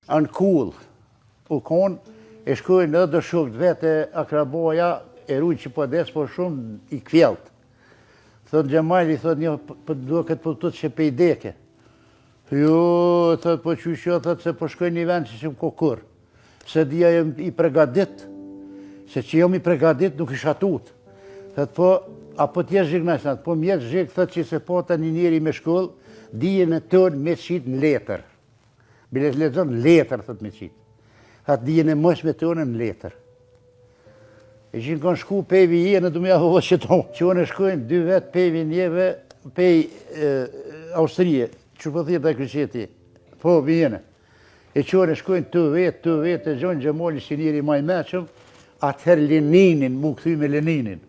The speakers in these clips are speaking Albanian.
Anë kull, u konë, e shkojnë edhe do shukët vete akraboja, e rujnë që po desë, po shumë i kvjellët. Thot Gjemali, thot një, do këtë po të që pe i deke. Jo, thot po qysho, thot se po shkojnë një vend që më kokur. Se dhja jem i pregadit, se që jam i pregadit nuk isha tut. Thot po, apo t'jesh zhigna, po mjetë zhigë, thot që se po të një njeri me shkollë, dhije në tërë me qitë në letër. Bile të lezon në letër, thot me qitë. Thot dhije në mos me tërë në letër. E që në kanë shku pevi jenë, du me aho që tonë. Që në shkojnë 2 vetë pevi njeve, pej Austrije, që po thjetë e kryqeti, po vjene. E që në shkojnë 2 vetë, e gjonë Gjemoli si njeri maj meqëm, atëherë Leninin, mu këthy me Leninin.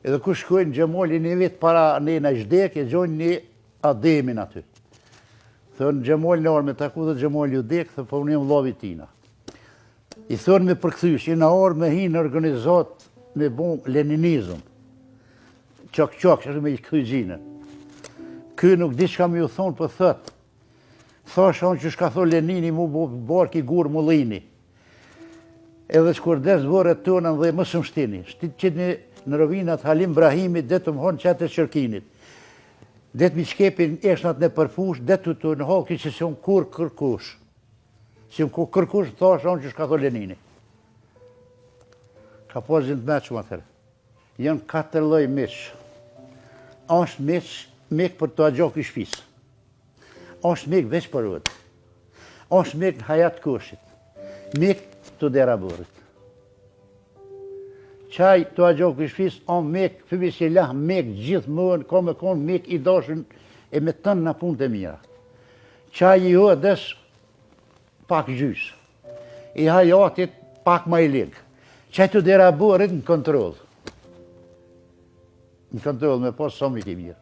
Edhe ku shkojnë Gjemoli një vetë para nëjna i shdek, e gjonë një Ademin aty. Thënë Gjemoli në orë me taku dhe Gjemoli u dek, thë po unë jem lovi tina. I thonë me përkthysh, i në orë me hinë organizat me bon leninizm. Qak, që me i këthy gjinën. Ky nuk di që ka me ju thonë, për thëtë. Thasha unë që shka thonë Lenini mu barki gurë mullini. Edhe që kur desë vërët tënën dhe më së mështini. Shtitë qëtë në rovinat Halim Brahimi, dhe të më honë qatë të qërkinit. Dhe të mi shkepin eshnat në përfush, dhe të në halki që si unë kur kërkush. Si më kërkush, thasha unë që shka thonë Lenini. Ka pozin të meqë më atërë. Jënë 4 lloj miqë. Ashtë miqë për të agjok i shpisë. Ashtë miqë veç për vëtë. Ashtë miqë në hajat kushit. Miqë të dera burit. Qaj të agjok i shpisë, anë miqë, fëmi si lahë miqë gjithë mënë, ka me konë miqë i dashën e me tënë në punë të mira. Qaj i hodës, pak gjysë. I hajatit pak ma i ligë. Qaj të dera burit në kontrol. Në kontrol me pas sa mi ke mirë.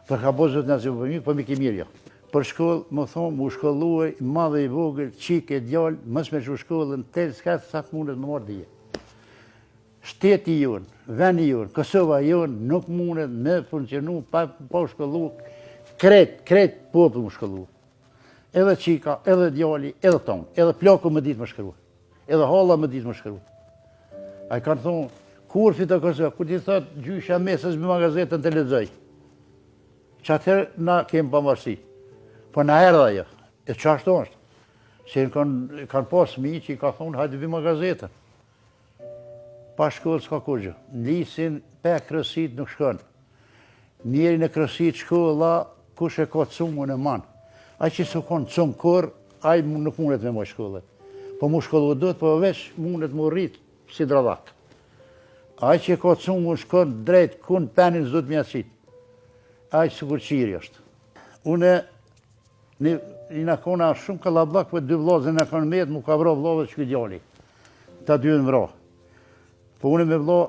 Për ka bozët në zivë për mirë, për mi ke mirë jo. Për shkollë, më thonë, mu shkolluaj, madhe i vogël, qike, djallë, mës me që shkollën, telë s'ka sa të mundet më marrë dhije. Shteti jonë, veni jonë, Kosova jonë, nuk mundet me funksionu, pa shkollu, kret popë më shkollu. Edhe qika, edhe djalli, edhe tonë, edhe plaku më ditë më shkru, edhe halla më ditë më shkru. A i kanë thonë, kur fitë Kosova, ku ti thotë gjysha mesës me magazetën të lexoj. Që atëherë na kemë pamarësi. Po na erdha jo, e qashtu është. Se kanë pas mi që i ka thonë, hajde vi magazetën. Pa shkollë s'ka kurgjë. Në lisin, pe krësit nuk shkonë. Njeri në krësit shkolla, kush e ka cumën e manë. Aj që s'u konë cumë kur, aj nuk mundet me moj shkollë. Po mu shkollu dhët, po veç mundet mu rritë si dradhak. Aj që ka cumë mu shkonë drejt, kun penin s'du të mjaqit. Aj që kur qiri është. Une, i në kona shumë kalablak, për 2 vllazën në kanë metë, mu ka vra vllazët që këtë djali. Ta 2 në vra. Po une me vla,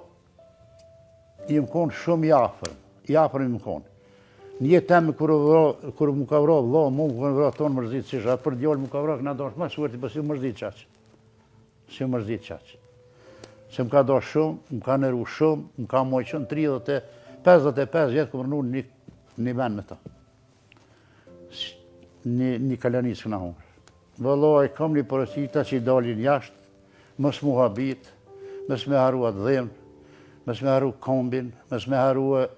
i më konë shumë i afër i më konë. Një temë kër mu ka vra vla, mu më vra tonë mërzit që shatë, për djallë mu ka vra këna dash ma shurti, për si mërzit qaqë. Si mërzit qaqë. Se më ka dash shumë, më ka nëru shumë, më ka mojqën 55 vjetë këmër nu një vend me ta. Një kalanisë këna hongër. Vëllaj, kam një porosita që i dalin jashtë, mës mu habit, mës me harua të dhemë, mës me haru kombin, mës me harua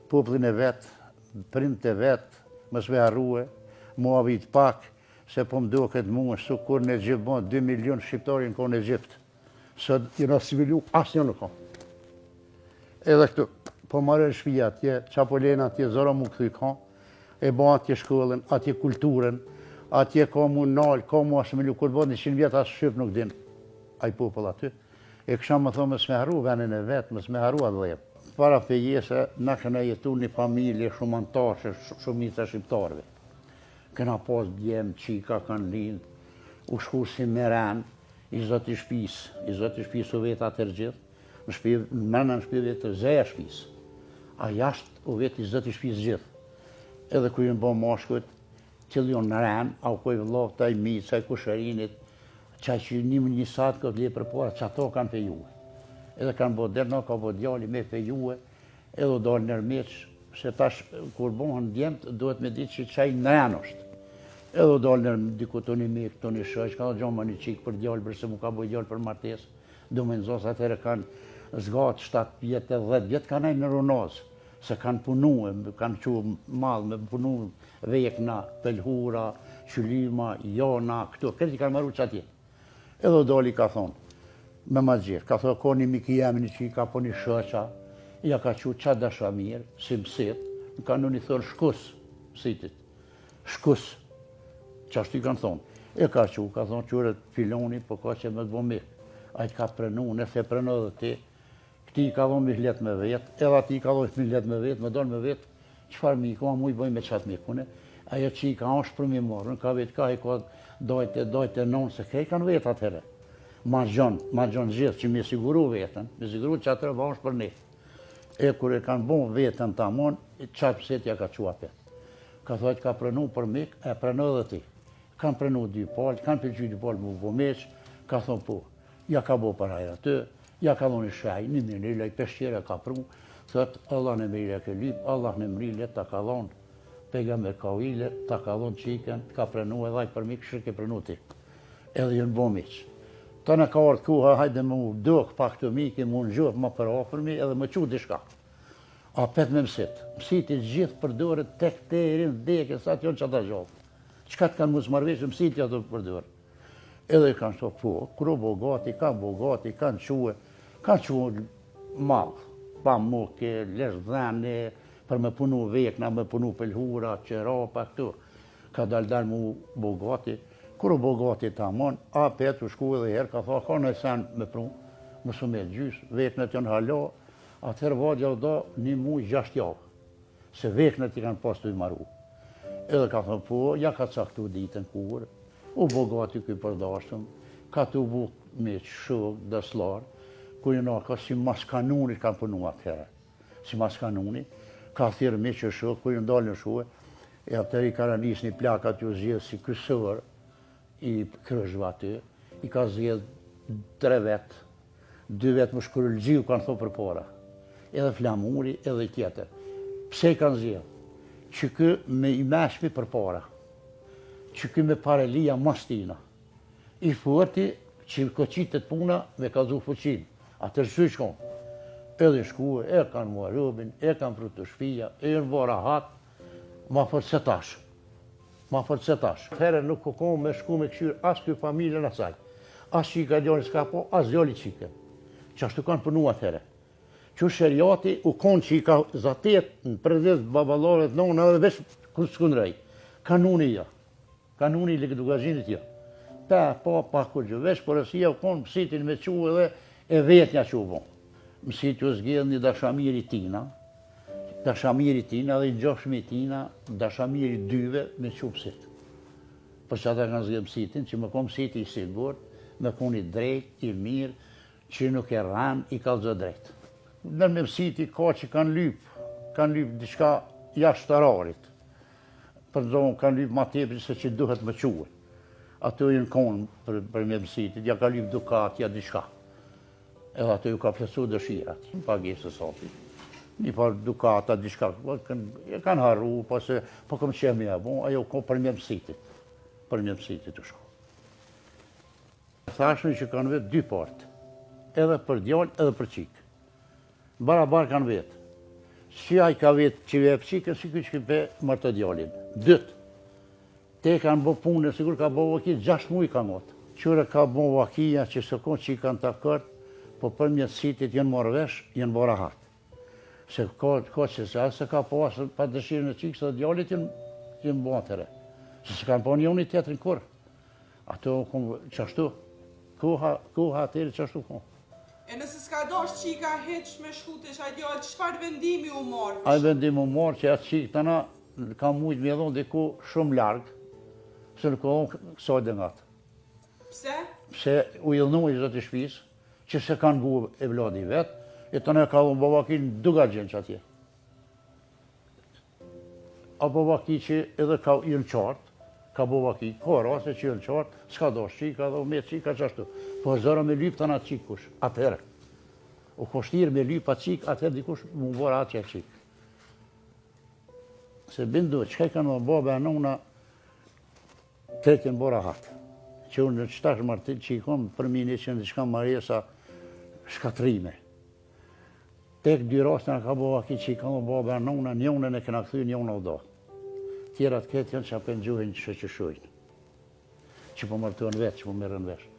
poplin e vetë, print e vetë, mës me harua, mu habit pak, se po më do këtë mu, su kur në Egjipt, 2 milion shqiptari në konë Egjipt. Së i në civiliu, asë një në konë. Edhe këtu, po marrë në shpija atje, qapolena atje, zora mu këthy ka, e ba atje shkollën, atje kulturën, atje ka mu nalë, ka mu asëmiliu, kur bo 100 vjetë asë shqip nuk din, aj popull aty. E kësha më thonë, mësë me haru venin e vetë, mësë me haru atë dhejë. Para fejese, na këna jetu një familje shumë antashe, shumica shqiptarve. Këna pas djemë, qika kanë linë, u shku si meren, i zoti shpis u vetë atër gjithë, në shpi vetë zeja shpis. A jashtë u vetë i zoti shpis gjithë. Edhe ku jënë bo mashkët, qëllion në renë, a u kojë vëllohë, taj mi, qaj kushërinit, qaj që një satë këtë lije për para, që ato kanë fejue. Edhe kanë bo derna, ka bo djali me fejue, edhe u dalë nërmeqë, se tash, kur bohën djemët, duhet me ditë që qaj në renë është. Edhe u dalë në diku të një mik, të një shëq, ka gjonë më një qikë për djallë, bërse mu ka bëj djallë për martes. Du me nëzos, atëherë kanë zgatë 7 vjetë e 10 vjetë, kanë ajnë në runazë, se kanë punu, kanë që malë, me punu vekna, pelhura, qylima, jona, këtu, këtë i kanë marru që atje. Edhe u dalë i ka thonë, me ma gjirë, ka thonë, ko një miki jemi një qika, po një shëqa, ja ka që qa dasha mirë, si mësit, në kanë një thonë shkus, mësitit, shkus. Qashtu i kanë thonë, e ka që, ka thonë qërët filoni, po ka që me të bo mikë. A i ka prenu, nëse prenu dhe ti, këti i ka dhonë mi hlet me vetë, edhe ati i ka dhonë mi hlet me vetë, me donë me vetë, qëfar mikë, ma mu i bëjmë me qatë mikune, ajo që i ka është për mi morën, ka vetë ka i ka dojtë e nonë, se ka i kanë vetë atëherë. Ma gjonë gjithë që mi siguru vetën, mi siguru që atërë ba është për ne. E kur e kanë bon vetën ta mon, qatë pësetja ka qua petë. Ka thojtë ka prenu për mikë, e prenu dhe ti. Kanë prenu 2 palë, kanë përqy 2 palë më bo meqë, ka thonë po, ja ka bo për hajra të, ja ka dhonë i shaj, një minile, i peshtjere ka pru, thëtë Allah në mërile ke lypë, Allah në mërile ta ka dhonë, pejgamber ka ujle, ta ka dhonë qiken, ka prenu edhe aj për mikë, shërë ke prenu ti. Edhe jënë bo meqë. Ta në ka ardhë kuha, hajde më dëkë pak të mikë, më në gjëpë më për ofërmi, edhe më qu dishka. A petë me mësiti gjithë përdore tek te rinë deke, sa të jonë që ata gjallë. Qëka të kanë mësë marveshë, mësiti ato përdore. Edhe i kanë shto, po, kërë bogati, kanë quë malë, pa muke, lesh dhene, për me punu vekna, me punu pelhura, qerapa, këtu. Ka dalë mu bogati, kërë bogati ta mon, a petë u shku edhe herë, ka tha, ka në sen me prunë, mësë me gjysë, veknet janë halo, atëherë vadja u da 1 muj 6 javë, se veknet i kanë pas të i maru. Edhe ka thënë po, ja ka caktu ditën kur, u bogati këj përdashtëm, ka të bu me shok, dëslar, ku një ka si mas kanunit kanë punu atëherë. Si mas kanunit, ka thirë me që shok, ku një ndalë në shue, e atëherë i ka rënis një plakat ju zjedhë si kësër i kryshve aty, i ka zjedhë 3 vetë, 2 vetë më shkërëllgjiu kanë thë për para, edhe flamuri, edhe tjetër. Pse i kanë zjedhë? Që kë me i meshmi për para, që kë me parelia mastina. I fërti që këqitet puna me ka dhu fuqin, atër që shkonë. Edhe shkue, e kanë mua rëbin, e kanë pru të shpia, e në vora hatë, ma fërcetash. Here nuk konë me shku me këshyrë asë kjo familjen asaj. Asë që i ka djoli s'ka po, asë djoli qike. Që ashtu kanë punu atëhere. Që shëriati u konë që i ka zatet në përdes babalorët në edhe vesh kërë s'kundrej. Kanuni ja, kanuni i legdugazhinit ja. Pa kur gjë vesh, përësia u konë mësitin me qu edhe e vetja që u bon. Mësit ju zgjedh një dashamiri tina dhe i gjoshmi tina, dashamiri 2 me qu mësit. Për që ata kanë zgjedh mësitin, që më konë mësiti i sigur, me konë i drejt, i mirë, që nuk e ran, i ka zë drejt. Nërë me mësiti ka që kanë lypë diçka jashtë ararit. Për zonë kanë lypë ma tepër se që duhet më quë. Ato i në konë për me mësitit, ja ka lypë dukat, ja diçka. Edhe ato ju ka plesu dëshirat, pagesë të sati. Një par dukata, diçka, e kanë harru, po këmë qemi e bon, ajo ko për me mësitit të shko. Thashën që kanë vetë 2 partë, edhe për djallë, edhe për qikë. Barabar kanë vetë. Si a i ka vetë që vepë qikën, si këtë që këpe mërë të djallin. 2. Te kanë bo punë, sigur ka bo vaki, 6 muj ka motë. Qure ka bo vakia që së konë që i kanë të kërtë, po për mjetësitit jenë morë vesh, jenë bo rahat. Se ka që se ka po asë pa dëshirën e qikës dhe djallit jenë bo atëre. Se kanë po një unë i tjetërin kur. Ato qashtu, koha atëri qashtu konë. E nëse s'ka dosh qika heq me shkutesh a djallë, qëfar vendimi u marrë? Ai vendimi u marrë që atë qikë të na ka mujtë me dhonë diku shumë largë, se nuk onë kësaj dhe ngatë. Pse? Pse u ilnu i zëtë i shpisë, që se kanë gu e vladi vetë, e të ne ka dhonë bavakin duga gjenë që atje. A bavaki që edhe ka i në qartë, ka bavaki, ka rase që i në qartë, s'ka dosh qika dhe me qika qashtu. Po zëra me lypë të nga qikush, atëherë. U koshtirë me lypë atë qikë, atëherë dikush më vërë atë që e qikë. Se bindu, qëka i kanë më babe e nona, Tretjen bora hatë. Që unë në qëtash martin që i kom për mini që në diçka maresa shkatrime. Tek dy rastë në ka bova ki që i kam baba nona, njone e këna këthy, njone o do. Tjerat këtë janë që apën gjuhin që shojnë. Që po martuan vetë, që po merën vesh.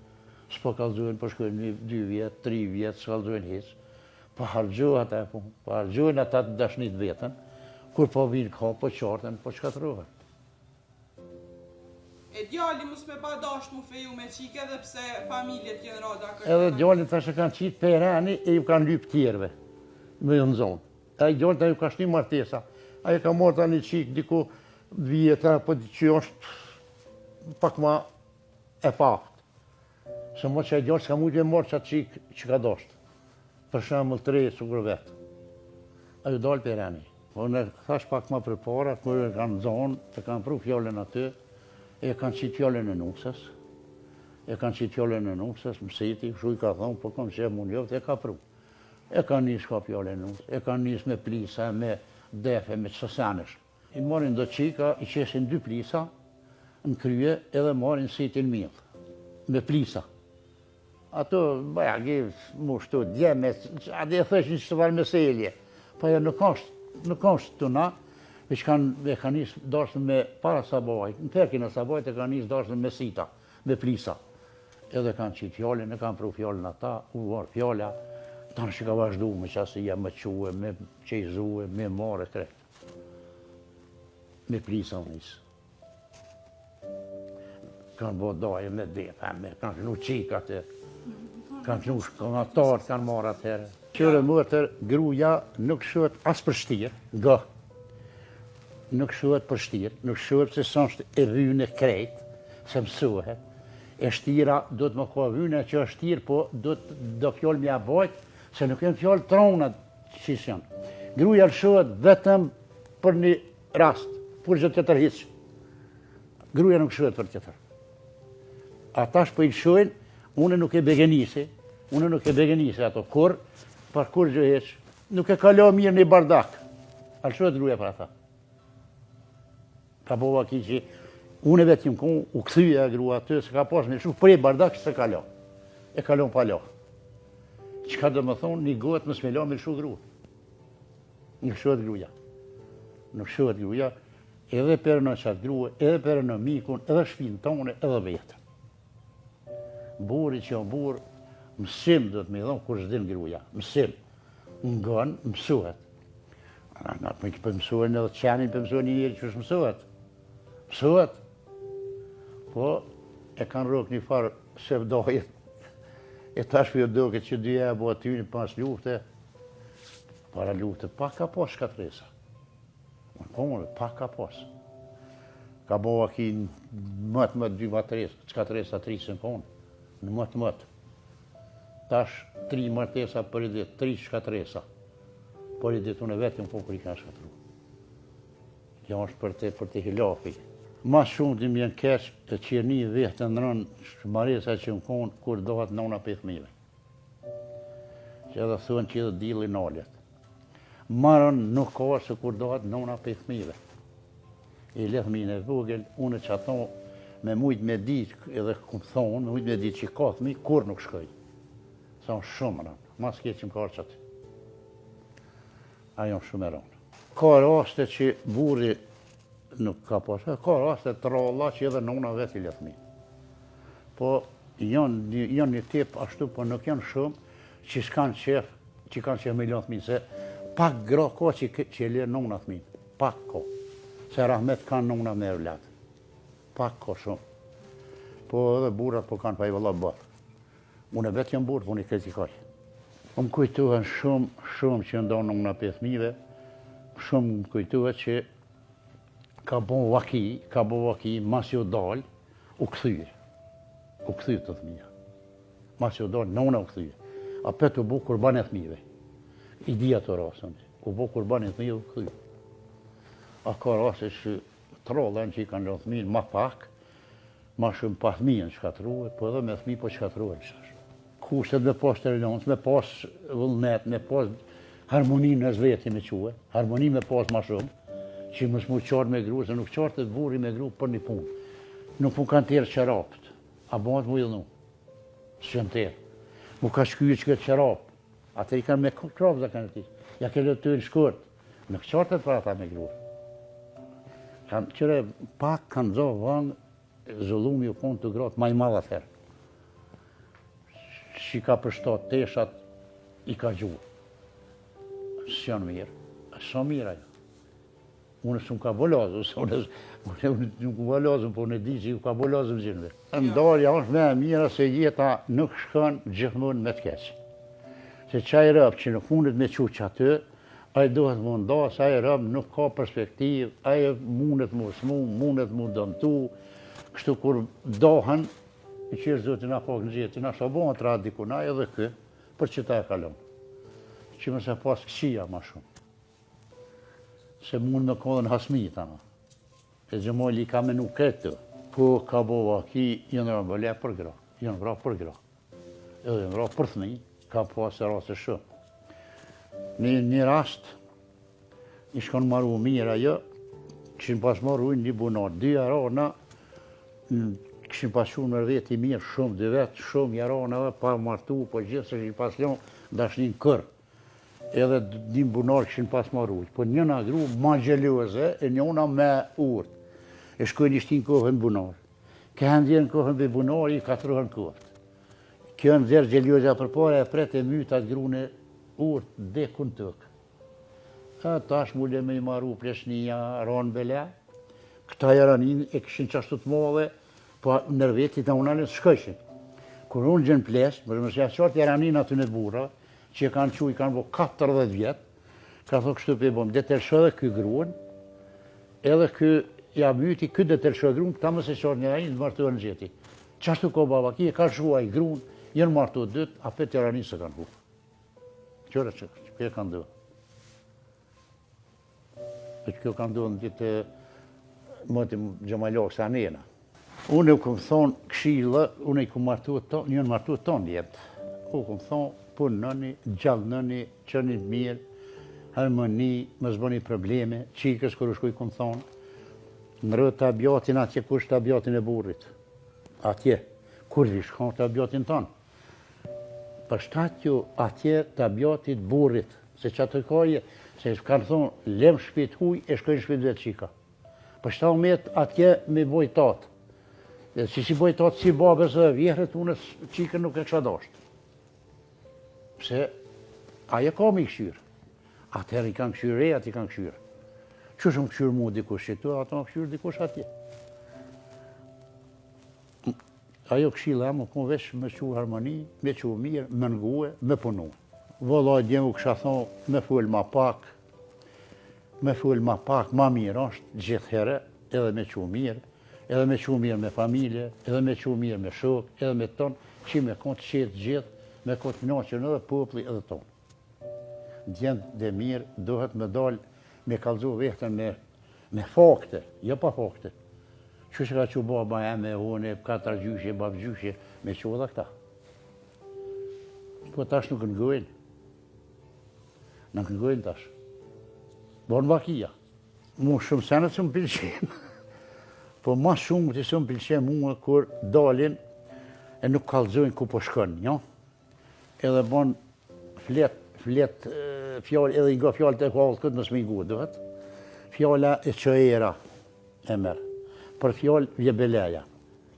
S'po kalëzojnë, po shkojnë 2 vjetë, 3 vjetë, s'kalëzojnë hicë. Po hargjohet e po hargjojnë ata të dashnit vetën, kur po vinë ka, po qartën, po shkatrohen. E djali mus me ba dasht mu feju me qike edhe pse familjet jenë rada kërë. Edhe djallin të që kanë qitë pereni e ju kanë lypë tjerve, me ju në zonë. A i djallin të ju ka shni martesa. A i ka morë ta një qikë diku vjetë, po që është pak ma e pakët. Se mo që a i djallin s'ka mujtë me morë qatë qikë që ka dashtë. Për shembull 3 sukur vetë. A ju dalë pereni. Po në thash pak ma për para, kërë e kanë zonë, të kanë pru fjallën aty, e kanë qitë fjallën e nusës. Mësiti, shu i ka thonë, po kom që e mund jovët, e ka pru. E kanë njës ka fjallën e nusës, e kanë njës me plisa, me defe, me qësanesh. I marin do qika, i qesin 2 plisa në krye, edhe marin sitin mjëllë, me plisa. Ato, baja, mu shtu, djeme, ade e thëshin që të varë meselje. Pa e nuk është të na, veç kanë njësë dashën me para sabajt, në perkin e sabajt e kanë njësë dashën me sita, me plisa. Edhe kanë qitë fjallin, e kanë pru fjallin ata, u varë fjalla, tanë që ka vazhdu me qasë ja me quë, me qejzue, me mare krejt. Me plisa u njësë. Kanë bo daje me defa, kanë shnu qikat e, kanë shnu shkonatarë, kanë marë atëherë. Qërë mëtër, gruja nuk shët as për shtirë, nga. Nuk shët për shtirë, nuk shët se së është e vynë e krejt, se mësuhet. E shtira do të më ka vynë që është shtirë, po do fjallë mja bajtë, se nuk e në fjallë tronat që janë. Gruja shët vetëm për një rast, për gjë të tërhiqë. Gruja nuk shët për tjetër. Ata shpë i shojnë, une nuk e begenisi ato, kur, par kur gjë heqë, nuk e kalo mirë një bardak. Alë shojët gruja për ata. Ka bova ki që, une vetë jëmë konë, u këthyja grua aty, se ka pas një shumë prej bardak që se kalo. E kalon pa lo. Qëka dhe më thonë, një gotë më smelo me lëshu grua. Nuk shojët gruja. Nuk shojët gruja, edhe për në qatë grua, edhe për në mikun, edhe shpinë tonë, edhe vetën. Buri që o burë, mësim do të me dhonë kur s'din gruja, mësim. Ngon, mësuhet. Në për mësuhet edhe qenin për mësuhet një njëri që është mësuhet. Mësuhet. Po, e kanë rëk një farë sevdajet. E tash për jo doke që dyja e bo aty një pas lufte. Para lufte, pak ka pas shkatresa. Në konë, pak ka pas. Ka bo aki mëtë 2 matresa, shkatresa 3 se në konë. Në mëtë. Tash 3 martesa për i ditë, 3 shkatresa. Për i ditë unë vetëm po për i kanë shkatru. Kjo është për të hilafi. Mas shumë të mjenë keq e që një vetë në rënë maresa që më konë kur dohet nona për fëmive. Që edhe thuën që edhe dili naljet. Marën nuk ka se kur dohet nona për fëmive. I le fëmijën e vogël, unë që ato me mujtë me ditë, edhe këmë thonë, me mujtë me ditë që ka fëmi, kur nuk shkoj. Sa unë shumë rënë, mas kje që më karë qatë. Ajo shumë e rënë. Ka raste që burri nuk ka pasë, ka raste të ralla që edhe nona vetë i le fëmi. Po, janë një tip ashtu, po nuk janë shumë që s'kanë qef, që kanë qef me lënë fëmi, se pak gra ka që e le nona fëmi, pak ka. Se rahmet kanë nona me evlat. Pak ka shumë. Po edhe burrat po kanë pa i vëlla bërë. Unë e vetë jam burë, po unë i kritikoj. Më kujtuhen shumë që ndonë nona për fëmive, shumë më kujtuhet që ka bo vaki, mas jo dalë, u këthyre. U këthyre të fëmija. Mas jo dalë, nona u këthyre. A petë u bu kurban e fëmive. I dhja të rasën. U bu kurban e fëmive u këthyre. A ka rase që trollën që i kanë lënë fëmijën ma pak, ma shumë pa fëmijën shkatruhet, po edhe me fëmijë po shkatruhet qashtë. Kushtet me pas televizion, me pas vullnet, me pas harmoninë në zveti me quhe, harmoni me pas ma shumë, që mësë mu qartë me gru, se nuk qartë të burri me gru për një punë. nuk mu kanë tërë qërapët, a bëhet mu ilnu, së qënë tërë. Mu ka shkyjë që këtë qërapë, atër i kanë me krapë dhe kanë të tisë, ja ke lëtë të në shkurt, në këqartët për ata me grurë. Qëre pak kanë zohë vënë, zullumi u konë të gratë maj madha tërë. Që ka përshtat teshat, i ka gjuhë. Së janë mirë, së mirë ajo. Unë s'u ka bolazë, unë nuk u bolazëm, po në di që ju ka bolazëm gjithëve. Ndarja është me e mira se jeta nuk shkon gjithmonë me të keqë. Se qaj rëbë që nuk mundet me quq aty, ajo duhet më nda, se ajo rëbë nuk ka perspektivë, ajo mundet më smu, mundet më dëmtu, kështu kur dohen, i qërë zotin a pak në gjithë, na shabon të radë dikuna edhe kë, për që ta e kalon. Që më se pas këqia ma shumë. Se mund me kodhen hasmi tana. E gjëmojli ka menu këtë, po ka bova ki, jënë rëmë bële për gra, jënë vra për gra. Edhe jënë vra për thmi, ka pas e rase shumë. Në një rast, i shkon maru mirë ajo, këshin pas maru një bunar, dy arana, këshin pas shumë në veti mirë, shumë, dy vetë, shumë jarana dhe pa martu, po gjithë se këshin pas ljonë, dashnin kërë. Edhe një bunar këshin pas maru, po njëna gru ma gjeluze, e njëna me urtë. E shkojnë ishtin kohën bunar. Këhen djerën kohën be bunar, i katruhen kohët. Kjo në djerë gjeluze për pare, e pret e mytë atë grune urtë dhe kun tëkë. Tash mule me i maru pleshnia, ranë bele, këta jaranin e këshin qashtu të modhe, po nërvetit në unale së shkëshin. Kur unë gjenë plesht, më rëmësja qartë jaranin aty në bura, që e kanë i kanë bo 14 vjetë, ka thë kështu për e bom, dhe tërshë dhe këj gruën, edhe këj ja myti, këj dhe tërshë gruën, këta mëse qartë jaranin të martu e në gjeti. Qashtu ko baba ki, e ka shua i gruën, jenë martu dytë, a pet jaranin se kanë hu. Qëre që e kanë do. E që kjo kanë do në ditë më të gjëmalokë sa nena. Unë e këmë thonë këshilë, unë e këmë martu e tonë, njënë martu e tonë jetë. U këmë thonë, punë nëni, gjallë nëni, qëni të mirë, harmoni, më zbëni probleme, qikës kërë shkuj këmë thonë, në rëtë të abjatin atje, kush të abjatin e burrit. Atje, kur vish kanë të abjatin tonë. Për shtatju atje të abjatit burrit, se që atë koje, se kanë thonë, lem shpit huj, e shkojnë shpit vetë qika. Për 17 atje me bojtatë. Dhe që si bojtatë si babës dhe vjehrët, unë qikën nuk e kësha dashtë. Pse aje ka me i këshyrë. Atëherë i kanë këshyrë, rejat i kanë këshyrë. Që shumë këshyrë mu dikush që tu, ato më këshyrë dikush atje. Ajo këshila më konë vesh me që harmoni, me që mirë, me ngue, me punu. Vëllaj djemë kësha thonë, me full ma pak, ma mirë është gjithë herë, edhe me që mirë, edhe me që mirë me familje, edhe me që mirë me shok, edhe me tonë, që me konë të qetë gjithë, me konë të naqën edhe popli edhe tonë. Djemë dhe mirë, duhet me dalë, me kalzu vehtën me fakte, jo pa fakte. Që që ka që baba e me hone, 4 gjyshe, bab gjyshe, me që dhe këta. Po tash nuk ngojnë. Nuk ngojnë tash. Bon vakia. Mu shumë senët së më pilqenë. Po ma shumë të së më pilqenë mua kur dalin e nuk kalzojnë ku po shkën, jo? Edhe bon flet fjallë, edhe nga fjallë të kohët këtë nësë me ngu, duhet. Fjalla e që era e merë. Për fjallë vje beleja,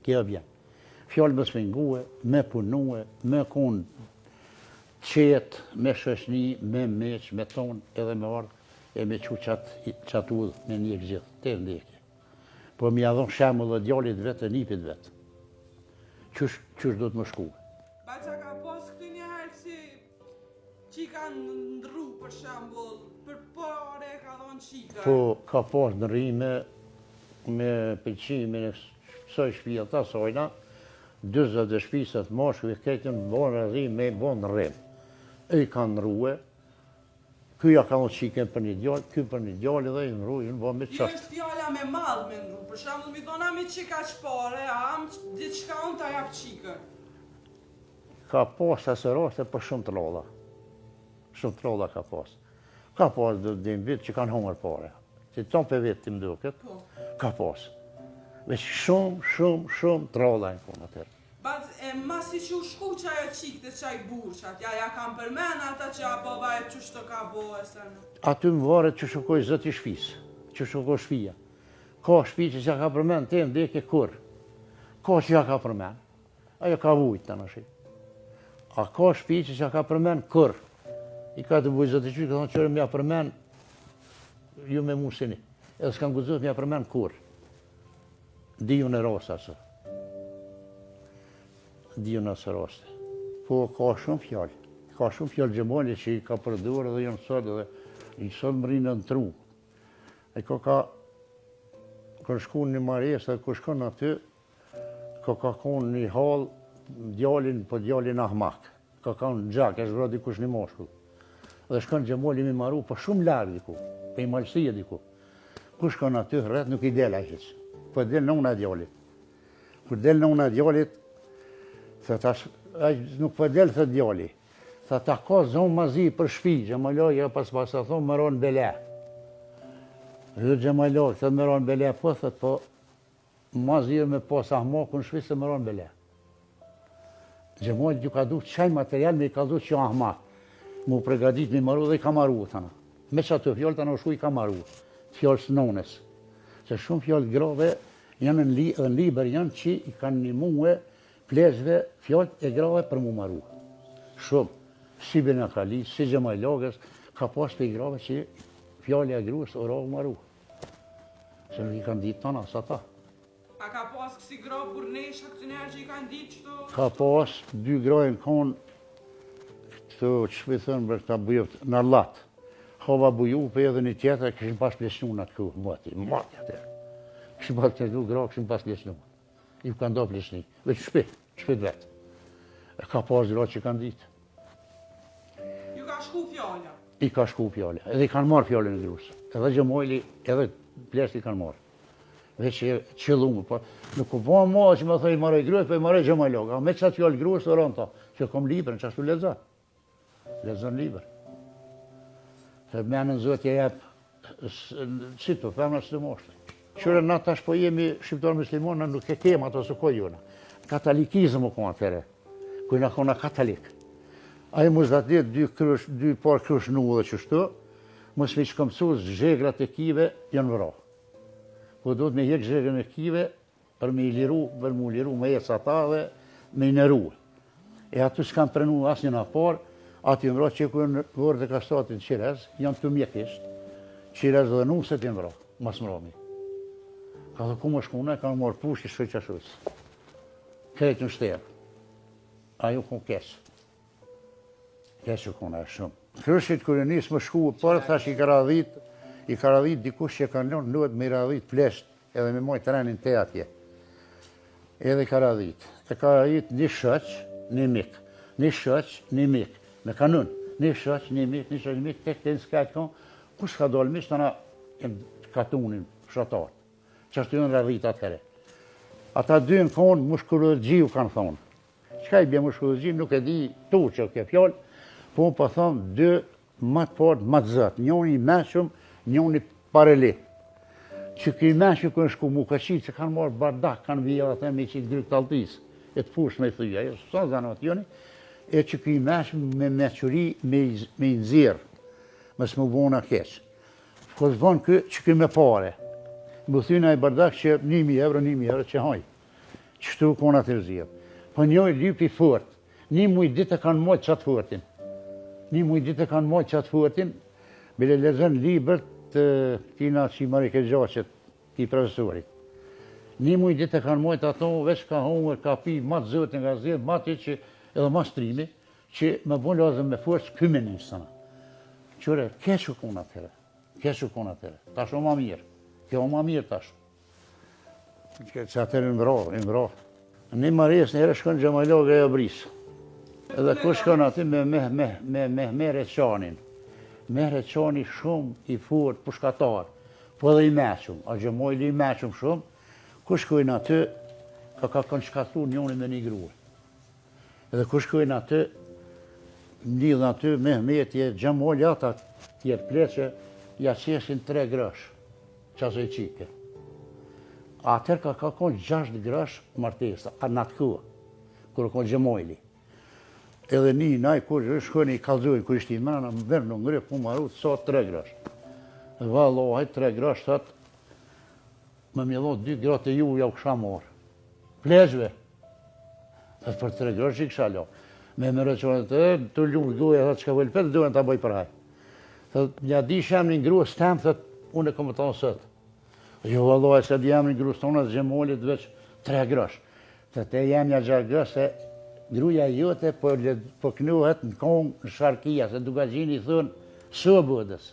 kjo vjen. Fjallë mësë me ngue, me punue, me konë qetë, me shëshni, me meq, me tonë, edhe me ardhë, e me që qatë udhë me një gjithë, të ndekje. Po mi adhon shemë dhe djallit vetë, nipit vetë. Qësh do të më shkuve? Baqa ka pas këtë një herë që kanë ndru për shambull, për pare ka dhonë qika. Po ka pas ndrime me pëlqime në kësaj shpia ta sojna, 20 shpisët moshkëve ketën bonë rrim me bonë rrim. E i kanë ndruhe, kyja ka në qiken për një djallë, ky për një djallë dhe i ndrujnë, bo me Jo qashtë. është fjalla me madhë me ndru, për shambull mi dona me qika qpare, am diçka unë ta jap qikën. Ka pas të raste për shumë të lodha. Shumë të lodha ka pas. Ka pas dhe vit që kanë hongër pare. Që tonë për vetë të mduket, ka pas. Veç shumë të rallajnë punë atërë. Masi që u shku që ajo qikë dhe qaj burqat, ja kam përmen ata që a baba e qështë të ka bo e se në? Aty më varet që shukoj zëti shpisë, që shukoj shpia. Ka shpi që ka përmen të e ndeke kur. Ka që ja ka përmen, ajo ka vujtë të nëshi. A ka shpi që ka përmen kur. I ka të bujë zëti qytë, ka thonë qërë mja përmen, ju me musini. Edhe s'kan guzot mja përmen kur. Diju në rosa së. Diju në së roste. Po ka shumë fjallë. Ka shumë fjallë gjemoli që i ka përdur edhe janë sot edhe i sot më rinë në tru. E kër shku një mares edhe kër shkon aty, ka konë një halë djallin ahmak. Ka konë në gjak, e shvra dikush një moshkull. Dhe shkon gjemoli mi maru, po shumë larë diku, po i malësia diku. Kur shkon aty, rrët nuk i del ajqës. Po del në una djallit. Kur del në una djallit, nuk po del thë djalli. Tha ta ka zonë mazi për shpi, Gjemaloja pas a thonë më ronë bele. Dhe Gjemaloja, thë më ronë bele, po thët po, mazi me pas ahmaku në shpi se më ronë bele. Gjemaloja ju ka du qaj material me i ka du që ahmak. Mu pregadit me maru dhe i ka maru, thana. Me që atë fjallë të në shku i ka maru, fjallë së nones. Se shumë fjallë grave janë në liber janë që i kanë një muë plezve fjallë e grave për mu maru. Shumë. Si Benakali, si Gjemajlogës, ka pas për i grave që fjallë e gruës o rohë maru. Se nuk i kanë ditë tona, sa ta. A ka pas kësi grave burnesha këtë njerë që i kanë ditë qëto? Ka pas 2 grave në konë, këto që shpe thënë për ta bujëft në latë. Hova buju, për edhe një tjetër, këshim pas plesnu në atë kohë, mati atër. Këshim pas të du gra, këshim pas plesnu. I kanë do plesni, veç shpe vetë. E ka pas gra që kanë ditë. Ju ka shku fjalla? I ka shku fjalla, edhe i kanë marrë fjallën e grusë. Edhe Gjemojli, edhe plesni kanë marrë. Veç e qëllumë, po nuk u po ma që më thëj marrë i grusë, për i marrë Gjemajloga. Me qatë fjallë grusë, të rënë ta, që kom liber, në qashtu lezat. Lezën liber. Se menën zëtë e jepë, si të femna së të moshtë. Qërë na tash po jemi shqiptarë muslimona, nuk e kemë ato së kojë jona. Katalikizëm u konë atëre, kujna kona katalik. Ajo mu zdatit 2 par krysh në dhe qështu, mu s'mi shkëmësu zhegrat e kive janë vëra. Po do të me jekë zhegrën e kive për me i liru, për mu liru me jetë sa ta dhe me i nëru. E aty s'kam prenu asë një në parë, ati më vra që ku në vërë dhe kastatin Qirez, janë të mjekisht, Qirez dhe nuset janë vra, mas mrami. Ka thë ku më shkune, ka në marë push i shfej qashus. Krejtë në shterë. Ajo ku kesë. Kesë ku në e shumë. Kërshit kërë njësë më shku përë, thash i ka radhit dikush që kanë lënë luet me i radhit plesht, edhe me moj trenin te atje. Edhe ka radhit. E ka radhit një shëq, një mik. Një shëq, një mik. Me kanun, një shëq, një mik, tek të në skajtë konë, kush ka dollë mishë të na katunin, shatarë. Qashtu në radhit atëre. Ata 2 në konë, mushkullërgjiu kanë thonë. Qka i bje mushkullërgjiu, nuk e di tu që ke fjallë, po më po thonë 2 matë partë, matë zëtë. Njoni meqëm, njoni pareli. Që këj meqëm kënë shku mu ka qitë, që kanë marë bardak, kanë vijë atë me qitë grykë taltis, e të fush me thuja, e së zanë atë joni, e që këj meqëm me meqëri me i nëzirë, me së më bona keqë. Ko zbonë kë që këj me pare. Më thyna i bardak që 1.000 euro që hajë. Qështu kona të rëzirë. Po njoj lypi fort. 1 muj ditë kanë mojtë qatë fortin. 1 muj ditë kanë mojtë qatë fortin. Bile lezën liber të tina që i marri ke gjaqet, ti profesorit. 1 muj ditë kanë mojtë ato, veç ka hongër, ka pi, matë zëtin nga zirë, matë që edhe mastrimi, që më bon lazëm me forës këmenin sëna. Qëre, keqë kona të herë. Tash o ma mirë. Kjo ma mirë tash. Që atërë në vra. Në mares në herë shkon Gjemajloga e brisë. Edhe ku shkon aty me Mehmet Qanin. Mehmet Qani shumë i fort, pushkatar, po edhe i meqëm. A Gjemojli i meqëm shumë. Ku shkojnë aty, ka kanë shkatru njoni me një grua. Edhe ku shkojnë aty, lidhën aty Mehmet je Gjemojli ata tjetë pleqe, ja qeshin 3 grësh. Qasë e qike. Atër ka konë 6 grosh martesa, a në atë kohë, kërë konë gjemojli. Edhe një naj, kur shkojnë i kalzojnë, kër ishtë i mëna, më bërë në ngre, ku maru, sa 3 grosh. Valohaj, 3 grosh, thët, më mjellon 2 grosh e ju, ja u kësha morë. Plezhve. Thët për 3 grosh i kësha lo. Me më rëqonë të ljumë goja, thët, që ka vëllë petë, duhen të bëj për haj. Thët, një di shem një ngru, s'tem, thët, unë e kom të tonë sëtë. Jo, valohaj, se di jam një ngru, s'tonë, zhemolit veç 3 grosh. Thët, e jem një 6 grosh, se gruja jote po knuhet në kongë në Sharkia, se duka gjini i thunë së bëdës.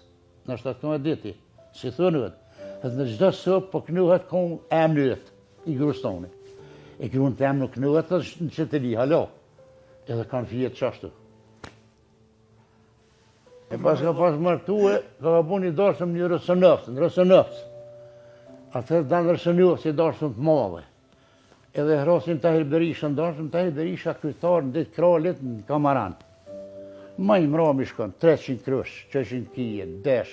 Në është të kënë diti, si thunë vëtë. Në gjdo së po knuhet kongë emnët i grustoni. E krunë të emnë knuhet në qëtëri, halo. Edhe kanë fjetë qashtu. E pas ka pas martue, ka bu një dorësëm një rësënëftë. Atër danë rësënëftë si dorësëm të madhe. Edhe hrosin Tahir Berisha ndashëm, Tahir Berisha kryetar në ditë kralit në Kamaran. Ma i mrami shkon, 300 krysh, 600 kije, desh.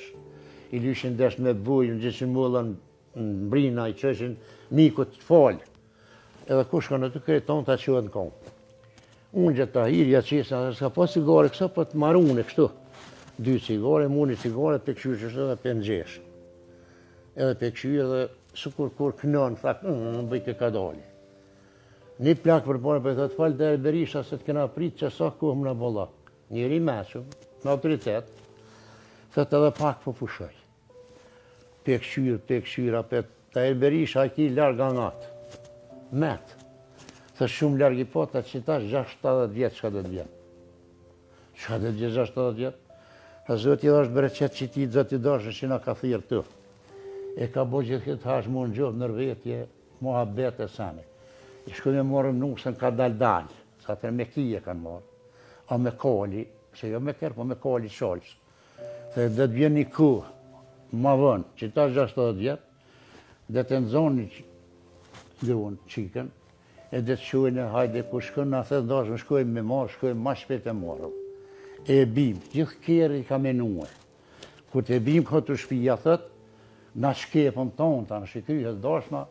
I lyshin desh me bujë, në gjithë mullën në brina, i qeshin mikut të falë. Edhe ku shkon në të kreton të aqohet në konë. Unë gjithë Tahir, ja qesë, s'ka po cigare kësa, po të marune kështu. 2 cigare, muni cigare, pe këshyrë që shtë dhe pe nëgjesh. Edhe pe këshyrë edhe sukur kur kënon, thak, bëj ke ka dali. Një plak për pare për të falë dhe Berisha se të kena pritë që sa kohë më në bolla. Njëri meqëm, në autoritet, thët edhe pak po pushoj. Pe këshyra, pe të Berisha a ki larga ngatë. Metë. Thët shumë largi po të qitash 6-7 vjetë që ka dhe të vjetë. Që ka dhe të vjetë 6-7 vjetë? Thët zëtë i dhash bereqet që ti zëtë i dashë që nga ka thirë të. E ka bo gjithë këtë hash mu në gjovë nërvetje, mua bet e sani. I shkoj me morëm nusën ka dal-dal, sa të me kije kanë morë. A me koli, se jo me kërë, po me koli sholës. Dhe dhe të vjen një ku, ma vënë, që ta 60 vjetë, dhe të nëzonë një gruën, qikën, e dhe të shuajnë e hajde, ku shkën në thëtë dashë, më shkojmë me marë, shkojmë ma shpet e morëm. E bim, gjithë kjerë i ka menue. Kur të bim këtu shpija thëtë, na shkepëm tonë, ta në shikryhet dashma,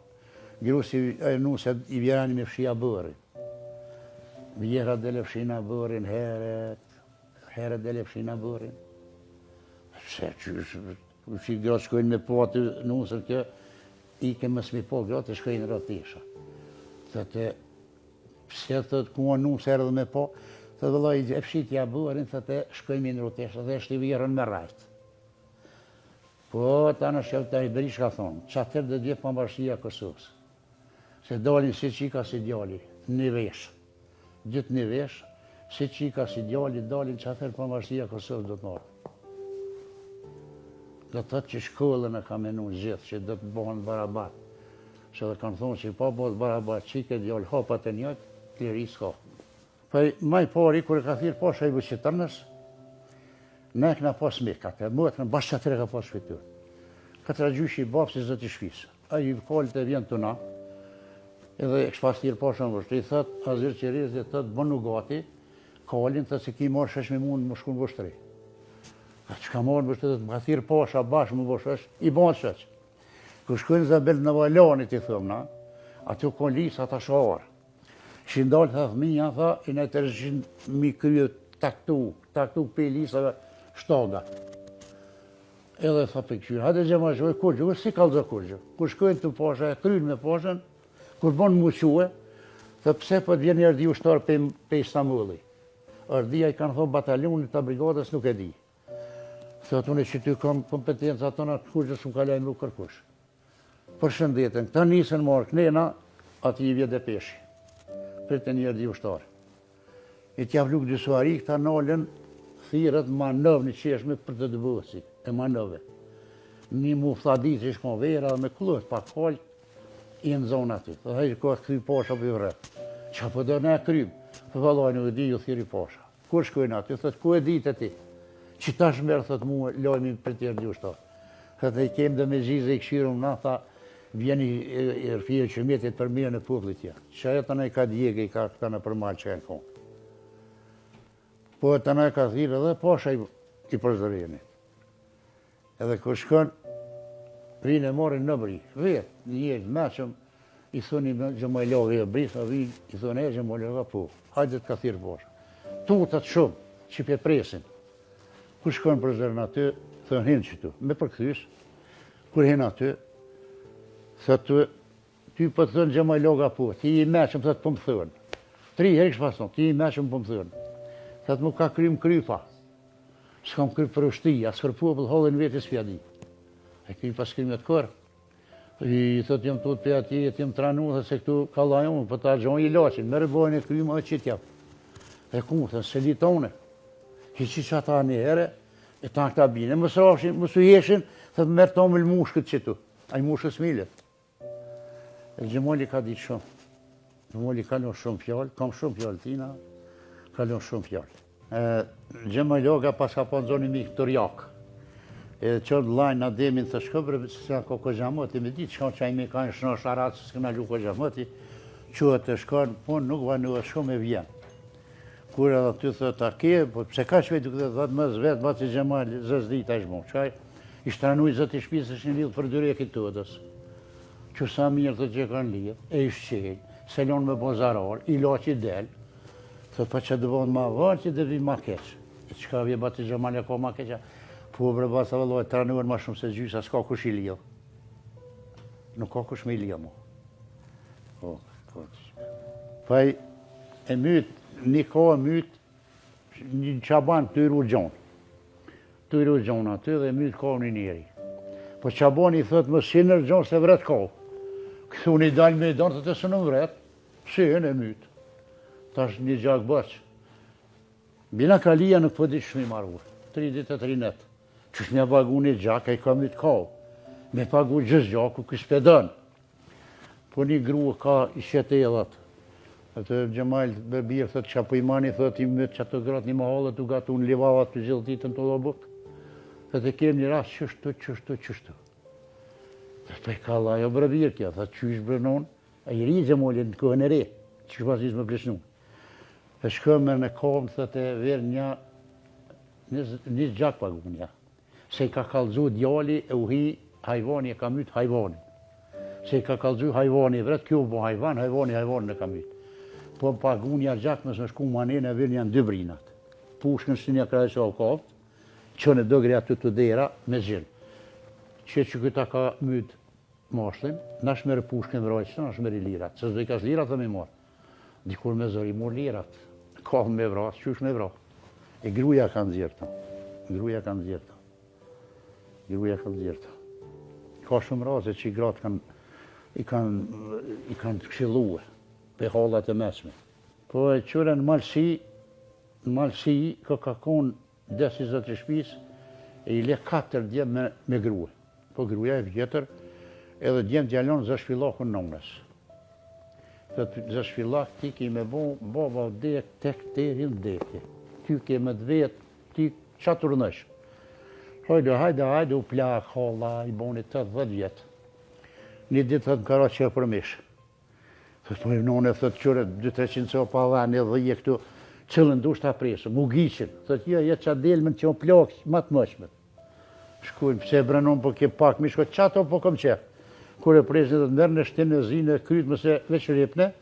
grusi e nuse i vjerani me fshia bëri. Vjera dele fshina bërin, heret dele fshina bërin. Se që gratë shkojnë me po aty nusën kjo, i ke mësë mi po gratë, shkojnë rëtisha. Thëtë, pse thëtë ku nusë erë dhe me po, thëtë vëllaj e fshitja bërin, thëtë shkojnë në rëtisha dhe shti vjerën me rajtë. Po, ta në shqevë të Berisha ka thonë, që atër dhe dje pambashtia Kosovës. Se dalin si qika si djali, një vesh. Gjithë një vesh, si qika si djali, dalin që atër pambashtia Kosovës do të marë. Do të thëtë që shkollën e ka menu gjithë, që do të bëhen barabat. Që dhe kanë thonë që pa bëhet barabat, qike djali, hapat e njët, kliri s'ka. Për maj pari, kër e ka thirë pasha i vëqitërnës, ne këna pas mikate, mëtë në bashkë qatëre ka pas shvitur. Këtëra gjyshi i babë si zëti shpisë. A i kallit e vjen të na, edhe e këshpas tjirë pasha në vështri, thëtë, a zirë qëriz dhe thëtë, bënu gati, kallin, thëtë se ki marrë shesh me mund më shku në vështri. Që ka marrë në vështri, thëtë, më ka thirë pasha bashkë më vështresh, i banë shesh. Kër shkojnë Zabel në Valanit, i thëmë na, aty u konë lisë ata shaharë. Shindalë, thë fëmija, tha, i ne të rëshin mi kryo taktu pe lisave, shtaga. Edhe tha për këshyrë, hajde gjema shkoj, kur gjë, si kalëzë kur gjë. Kur shkojnë të pasha, e krynë me pashën, kur bënë muque, dhe pse për të vjen një ardi ushtarë pe Istanbuli. Ardia i kanë thonë batalionit të brigadës nuk e di. Thot unë që ty kam kompetencë atona, kur gjë s'm ka lajmë nuk kërkush. Për shëndetën, këta nisën marë knena, ati i vjet dhe peshi. Për të një ardi ushtarë. E t'ja vluk dysuari, këta nalën, thirët manëv një qeshme për të dëbësi, e manëve. Një mu thadit që shkon vera dhe me kullët, pak falj, i në zonë aty. Dhe hejtë kohë kry pasha për vërë. Qa për dhe ne krym? Për valaj nuk e di, ju thiri pasha. Kur shkojnë aty? Thët, ku e ditë ti? Që ta shmerë, thët mu, lojmi për tjerë di ushtarë. Thët, e kem dhe me zhizë i këshirëm na, tha, vjen i rëfirë që mjetit për mirë në publit tja. Që e të ne ka djege, i ka këta në përmalë që e në konë. Po e të ne ka thirë edhe pasha i përzërjeni. Edhe kër shkën, Vinë e marrin në bri. Vetë, njërë, meqëm, i thoni Gjemajloga e brisë, vinë, i thoni e Gjemajloga po. Hajde të ka thirë bashkë. Tutat shumë, që pe presin. Kur shkojnë për zërën aty, thënë hinë që tu, me përkthys, kur hinë aty, thëtë, ty për thënë Gjemajloga po, ti i meqëm, thëtë për më thënë. 3 herë kështë pason, ti i meqëm për më thënë. Thëtë mu ka krym krypa. S'kam kryp për ushtia, s'kërpua për hollin vetë i s'pjadi. E krypa s'krymet kërë. I thëtë jam të për ati, jam tranu, dhe se këtu ka lajon, për ta gjojnë i lachin, me rëbojnë e kryma dhe qitë japë. E ku, thënë, se litone. Hiqi që ata një herë, e ta në këta bine. Mësë rashin, mësë u jeshin, thëtë mërë ta me lmushkët qitu. A i mushkës millet. E Gjemali ka ditë shumë. Gjemali kalon shumë fjallë, kam shumë fjallë tina, kalon shumë fjallë. Gjemajloga pas ka pa në zoni mikë të rjakë. E qënë lajnë në demin të shkëbrë, se ka ko gjamëti, me ditë shkanë qaj me ka në shënë sharatë, se s'këna lu ko gjamëti, që të shkanë, po nuk vanua shumë e vjenë. Kur edhe ty thëtë a ke, po pse ka shvetu këtë dhe më zvetë, ba që Gjemali, zës dita është bon, qaj, i shtranuj zëtë i shpisë, është një lidhë për dyre e këtë tëdës. Që sa mirë të që kanë lidhë, e i shqenjë, se lonë me bozarar, i la që i delë, thëtë pa që dëvonë ma vanë që dëvi ma keqë. E që ka vje ba që Gjemali ka ma keqë, po bre ba sa vëlloj, tranuar ma shumë se gjysa, s'ka kush i lidhë. Nuk ka kush me i lidhë mu. Paj, e mytë, një ka mytë, një qaban të iru gjonë. Të iru gjonë aty dhe mytë ka një njeri. Po qaban i thëtë më sinër gjonë se vret ka. Këthu një dalë me i donë të të së në vret, sinë e mytë. Ta është një gjakë bëqë. Bina kalia nuk përdi që shmi marrur, 3 ditë e 3 netë. Qësh me pagu një gjakë, a i ka mytë ka. Me pagu gjës gjakë, ku kësë pedën. Po një grua ka i shetë e dhatë. Atë Gjemal Berbir thëtë që apo imani thëtë i mëtë që ato gratë një mahalët u gatu në livavat të gjithë ditën të lobuk. Thëtë e kemë një rast qështu. Thëtë e ka lajo Berbir kja, thëtë që ishë brënon, a i ri Gjemalin në kohën e re, që shpas ishë më plesnu. E shkëmë në kohëm thëtë e verë një gjak pagunja. Se i ka kalzu djali e u hi hajvani e ka mytë hajvani. Se i ka kalzu hajvani vret, kjo bo hajvani e ka mytë. Po pagunja gjak mësë në shku manin e vërë janë 2 brinat. Pushkën së një krajë që alkavë, që në dëgri aty të dera me zhjilë. Që këta ka mytë mashlin, nash mërë pushkën vrajqënë, nash mërë i lirat. Se zdoj ka së lirat dhe me marë. Dikur me zëri mor lirat. Ka me vrasë, qysh me vrasë. E gruja kanë zirë ta. Ka shumë raze që i gratë i kanë të këshilluë për hallat e mesme. Po e qëre në malësi, ka konë desi zëtë i shpis, e i le 4 djemë me grue. Po gruja e vjetër, edhe djemë djallon zëshfilakun nënës. Zëshfilak ti ki me baba dek, tek te rin deke. Ty ke me dvet, ti qatur nëshë. Hajde, u plak halla, i boni 80 vjetë. Një ditë thëtë më kara që e përmishë. Thëtë po i nëne, thëtë qëre 200-300 co pa dhane dhe je këtu, cëllën du shta presë, mu gjiqin. Thëtë jo, jetë qa delmen që o plak, matë mëqmet. Shkujnë, pse e brenon po ke pak, mi shko qato po kom qef. Kure presë dhe të mërë në shtinë e zinë, krytë mëse veç ripne,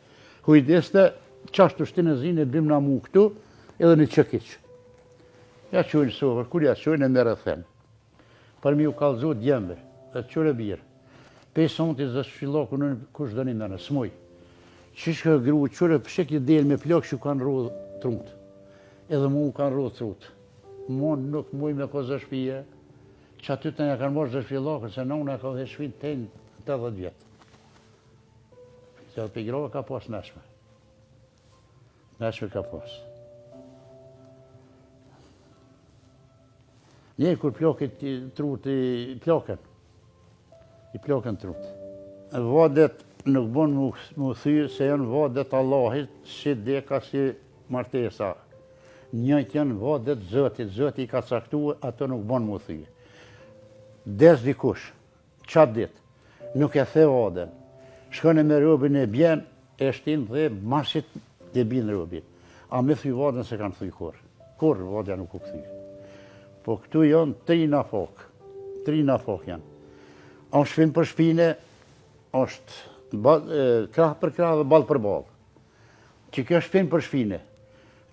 hujdeste, qashtu shtinë e zinë e bim na mu këtu, edhe në qëkiq. Ja qujnë sovër, kur ja qujnë e mërë e thënë. Për mi u kalzu djembe, dhe të qure birë. 5 sonti zë shfillaku në kush dhe një mërë, s'moj. Qishka gru, qure pëshek një del me plak që kanë rodhë trumt. Edhe mu kanë rodhë trumt. Mon nuk muj me ko zë shpije, që aty të një kanë marrë zë shfillaku, se në unë e ka dhe shvin të 80 vjetë. Se dhe për grove ka pas neshme. Neshme ka pas. Njërë kur plakit trut i plakën trut. Vadet nuk bon mu thyrë se janë vadet Allahit, si deka, si martesa. Njëjt janë vadet Zëtit, Zëti i ka caktuar, ato nuk bon mu thyrë. Des dikush, qatë dit, nuk e the vaden. Shkone me robin e bjen, e shtin dhe masit e bin robin. A me thy vaden se kanë thy kur. Kur vadja nuk u këthy. Po këtu janë 3 nafok janë. është shpinë për shpine, është krah për krah dhe ball për ball. Që kjo shpinë për shpine,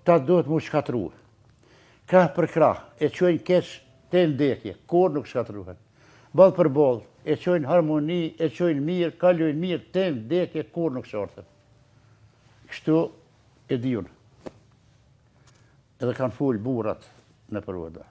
ta duhet mu shkatru. Krah për krah, e qojnë keq të ndekje, kur nuk shkatruhet. Ball për ball, e qojnë harmoni, e qojnë mirë, kalojnë mirë, të ndekje, kur nuk shortën. Kështu e diun. Edhe kanë full burat në përvoda.